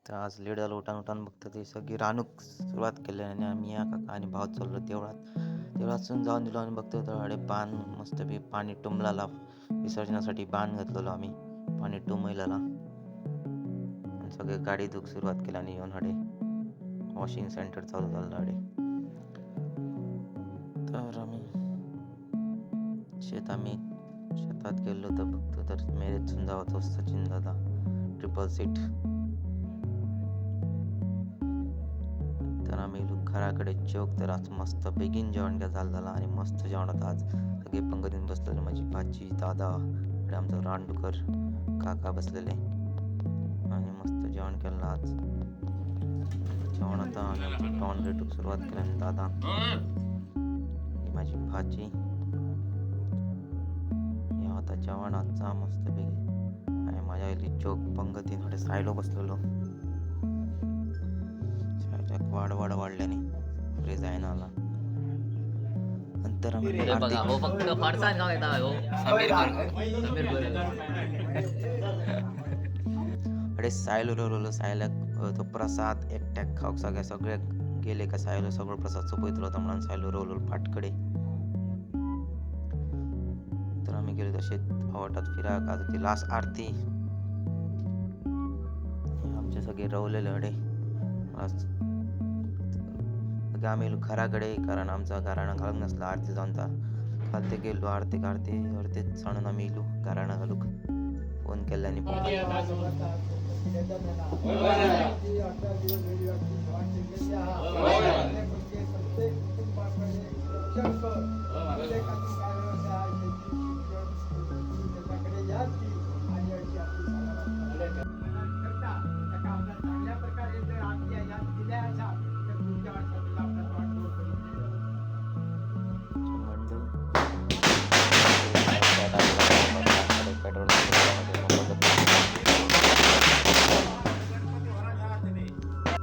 तर आज लेट झालं उठान बघतं ते सगळी रानूक सुरुवात केली आणि आम्ही या काका आणि भाव चाललो तेवढ्यातून जाऊन दिलो आणि बघतो तर बाण मस्तपैकी पाणी टुंबलाला विसर्जनासाठी बाण घातलेलो आम्ही पाणी टुंबलेला आणि सगळे गाडी धुक सुरुवात केली आणि येऊन हडे वॉशिंग सेंटर चालू झालं हडे. तर आम्ही शेतात गेलो तर बघतो तर मॅरेजून जावा तो सचिन दादा ट्रिपल सीट. तर आम्ही घराकडे जेवक तर आज मस्त बेगीन जेवण झालं आणि मस्त जेवण होतं आज. सगळे पंगतीने बसलेले माझी भाजी दादा आणि आमचं रानडुकर काका बसलेले आणि मस्त जेवण केलं आज. जेवण होतं आणि आमचं टॉन रेटूक सुरुवात केली आणि दादा ही माझी भाजी या होता जेवण आजचा मस्त बेगी आणि माझ्या इली चोक पंगतीन थोडे सायलो बसलेलो वाढल्याने फ्रीज आहे ना आला नंतर आम्ही बघा हो फक्त फारसान गाव येता हो समीर अरे सायलो सायला तो प्रसाद एकट्याक खाऊक सगळे गेले का सायलो सगळं प्रसाद सोपवित होता म्हणून सायलो रोलो फाटकडे. तर आम्ही गेलो तसे आवटात फिराक आता ती लास्ट आरती आमचे सगळे रवलेले अडे आम्ही घराकडे कारण आमचा घराणं घालूक नसला आरती जाऊन खालते गेलो आरती सणून आम्ही इलो घराणं घालूक फोन केल्याने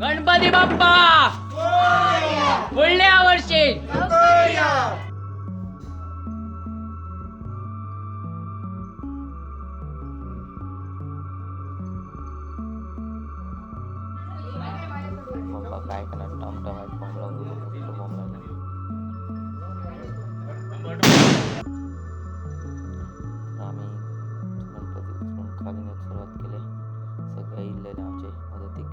गणपती बाप्पा पुढल्या वर्षी. बाबा काय करणार टमटम आहे बॉम्ब लावून आम्ही गणपती उचलून खाली नेत सुरुवात केली सगळे इल्लेले आमचे मदतीक.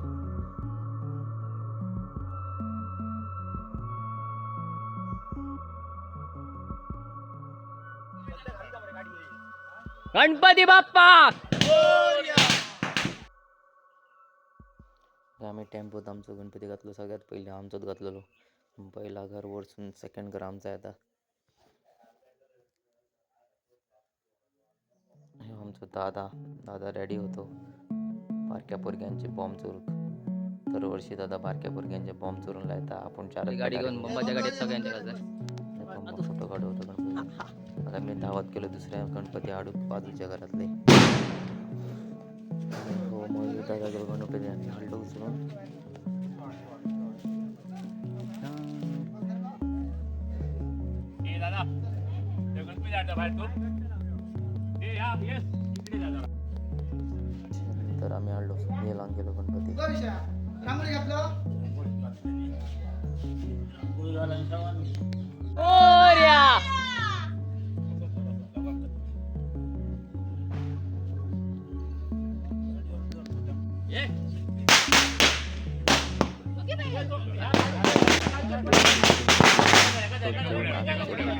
गणपती बाप्पा. आम्ही टेम्पोत आमचं गणपती घातलो सगळ्यात पहिले आमचंच घातलेलो पहिला घर वरसून सेकंड घर आमचा येता. आमचं दादा रेडी होतो बारक्या पोरग्यांचे बॉम्ब चोरूक. दरवर्षी दादा बारक्या पोरग्यांचे बॉम्ब चोरून लायता आपण चार गाडी घेऊन बंबाच्या गाडीत सगळ्यांच्या फोटो काढू होतो गणपती. आता मी धावत केलो दुसऱ्या गणपती आडूक बाजूच्या घरातले हो मग दादा गेलो गणपती आम्ही हल्लो उचलून तर आम्ही हल्लो गेला गेलो गणपती.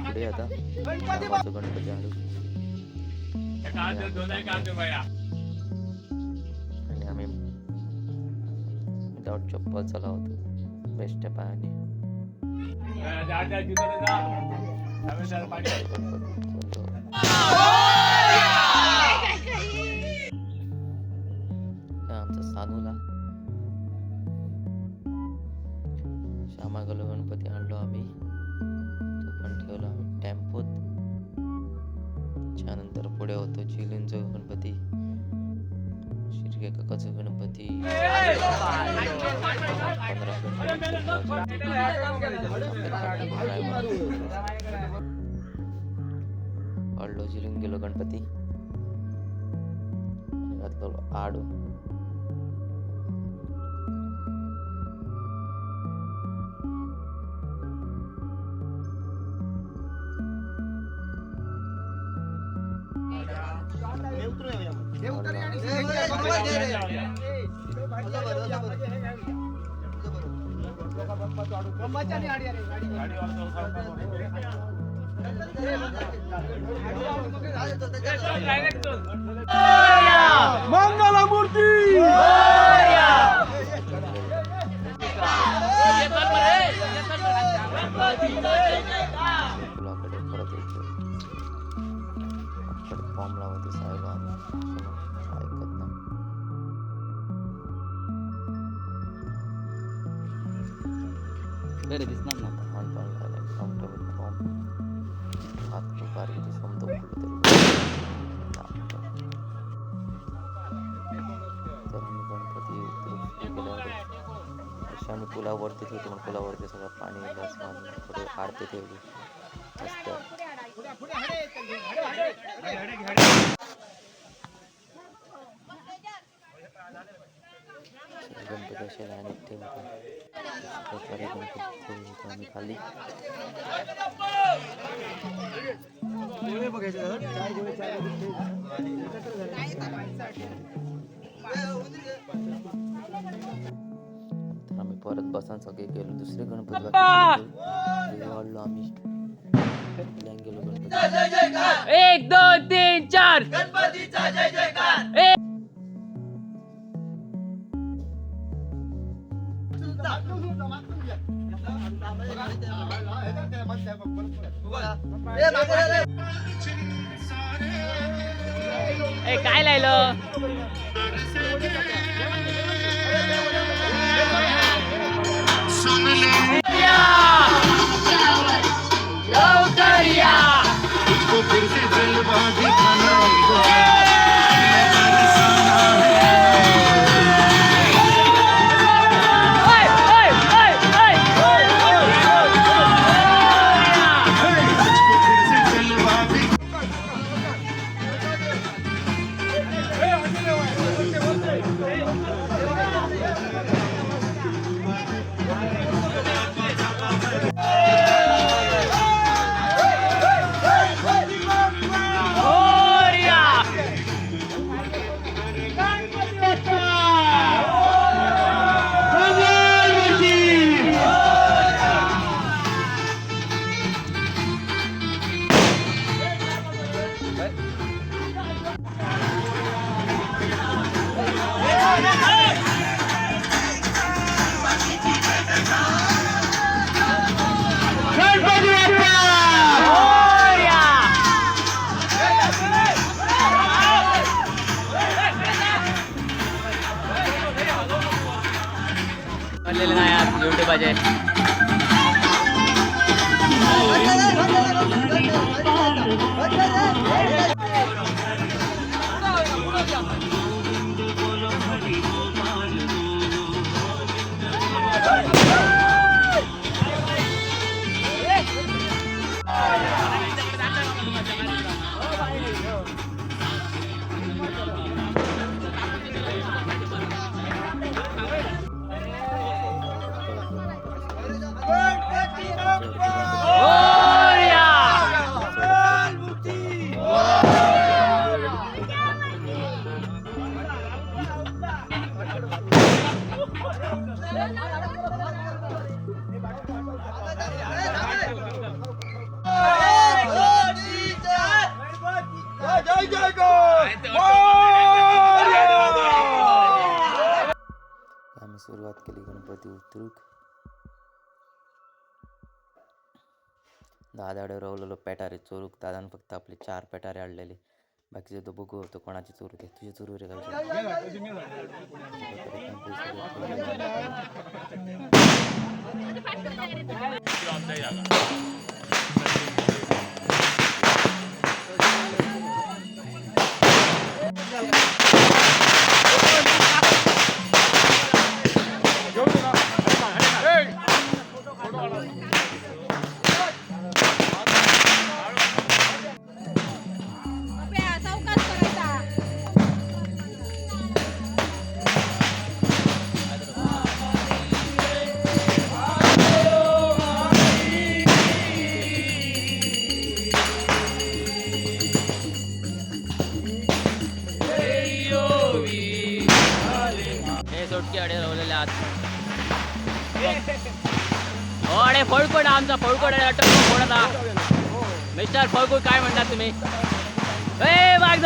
पुढे आता गणपती आडू आणि आम्ही विदाउट चप्पल चालला होतो बेस्टच्या पायाने. आमचा सानूला श्यामा गेलो गणपती आणलो आम्ही तो पण ठेवला आम्ही टेम्पोत. त्यानंतर पुढे होतो चिलींचं गणपती शिर्के काकाचं गणपती 15 चिलिंग गेलो गणपती घातलो आडू मुलाकडे परत येतो. फॉर्म लावत असायला आणि ऐकत नाही. बरे दिसणार ना हात दुपारी समजा तर आम्ही गणपती आम्ही पुलावरती ठेवतो. मग पुलावरती सगळं पाणी थोडे आरती ठेवली मस्त. गणपती असे लाईनीत ठेवतो. प्रकारे गणपती ठेवतो आम्ही खाली. आम्ही परत बसन सगळे गेलो. दुसरे गणपती वाढलो आम्ही. गेलो गणपती. 1 2 3 4 गणपतीचा जय जयकार. काय लायलं यूट्यूबाचे आम्ही सुरुवात केली गणपती उतरूक. दादाडे रवलेलो पेटारे चोरूक. दादान फक्त आपले 4 पेटारे आणलेले. बाकीचे तो बघू होतो कोणाची चोरू ते. तुझी चोरू रे मोठे अडे लावलेले आहात हो अडे फळकुट आमचा फळकुट कोणाचा मिस्टर फळकुट काय म्हणतात तुम्ही ए वाघ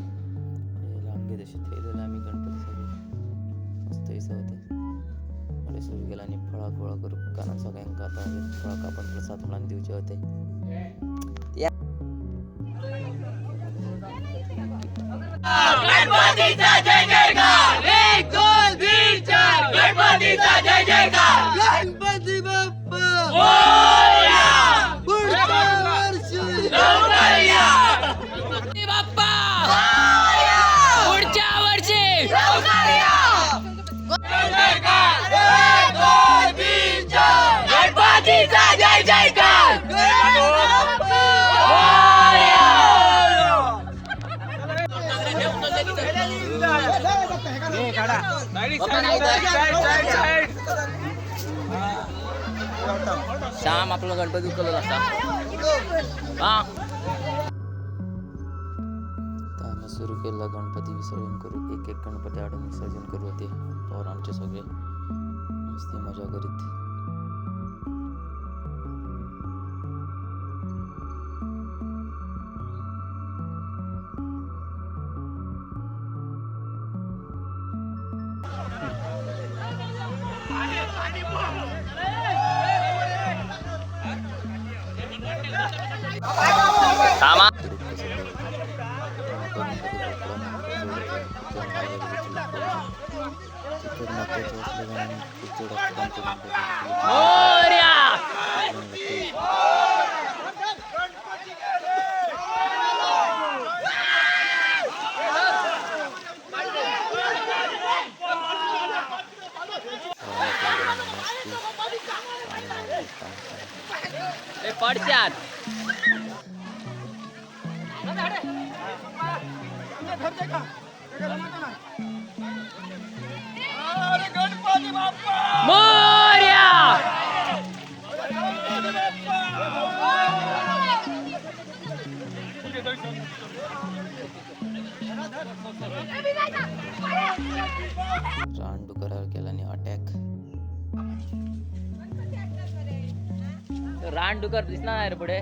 लांबे तसे ठेवलेले आम्ही गणपती सगळे मस्त इथं होते मला सुरू केला आणि फळा गोळा करू कारण सगळ्यांका आता फळा कापून प्रसाद म्हणून दिवचे होते गणपतीचा जय जयकार 1 2 3 4 गणपतीचा जय जयकार गणपती बाप्पा मोरया पुढच्या वर्षी लवकर या गणपती बाप्पा मोरया पुढच्या वर्षी लवकर या जय जयकार 1 2 3 4 गणपतीचा जय जयकार श्याम आपला गणपती उचलत असता हा तर आम्ही सुरू केलं गणपती विसर्जन करू एक एक गणपती आडून विसर्जन करू होते और आमचे सगळे मस्ती मजा करीत थांबा मोरया ए पडच्यात मोरया रानडुकरावर केला आणि अटॅक रानडुकर दिसणार नाही रे पुढे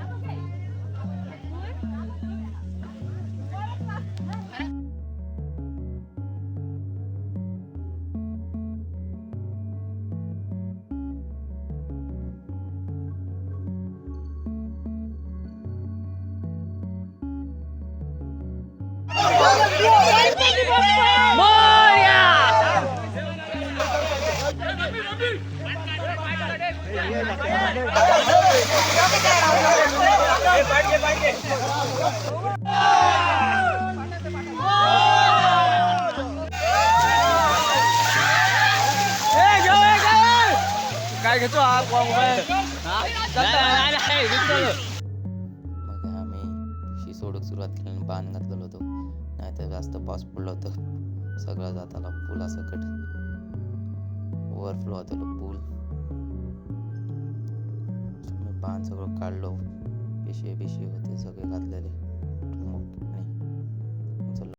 मोरया काय घेतो हा मग आम्ही शी सोडूक सुरुवात केली आणि बांध घातलेलं होतो नाहीतर जास्त पाऊस पडलं होतं सगळं जाताला पुलासकट ओव्हरफ्लो होतो पूल मी बांध सगळं काढलो पिशे होते सगळे घातलेले आणि